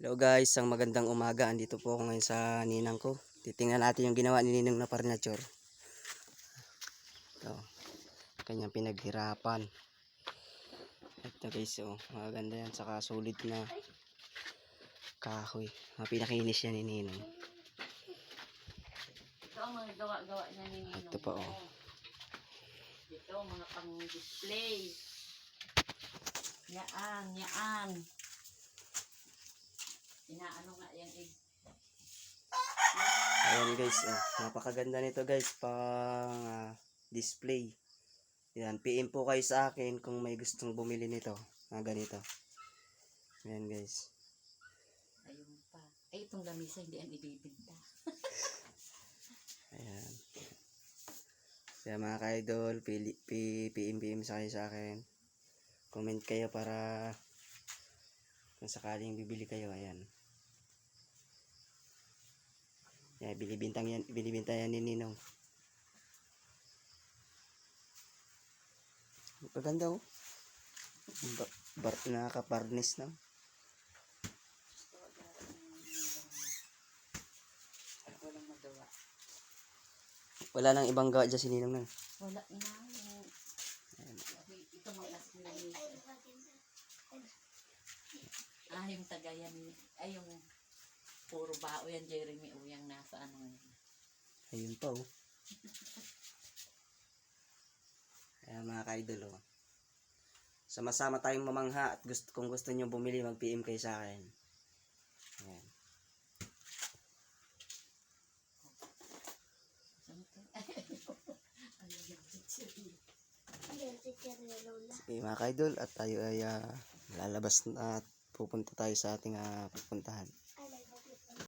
Hello guys, ang magandang umaga. Andito po ako ngayon sa ninang ko. Titingnan natin yung ginawa ni Ninong na furniture. Ito, kanyang pinaghirapan. Ito guys, oh, maganda yan. Saka solid na kahoy. Pinakinis yan ni Ninong. Ito ang mga gawa-gawa niya ni Ninong. Ito pa, oh. Ito mga pang-display. Yaan. Inaano nga yung egg. Ayan guys, oh, napakaganda nito guys, pang display. Yan, PM po kayo sa akin kung may gustong bumili nito. Ganito. Ayan guys. Ayun pa. Ay, itong lamisa hindi yan ibibinta. Ayan. Kaya mga ka-idol, PM sa kayo sa akin. Comment kayo para kung sakaling bibili kayo. Ayan. Yan, binibinta yan ni Ninong. Maganda, oh. Nakaka-barnis na. Walang magawa. Wala nang ibang gawa dyan si Ninong na. Wala na. Ito mga lamisa. Yung tagayan. Ay, yung puro bao yan, Jeremy. O yung nasa ano ngayon. Ayun pa, oh. Ayan mga ka-idol, oh. Sama-sama tayong mamangha at kung gusto nyo bumili, mag-PM kayo sa akin. Ayan. Okay mga ka-idol, at tayo ay lalabas na at pupunta tayo sa ating pupuntahan.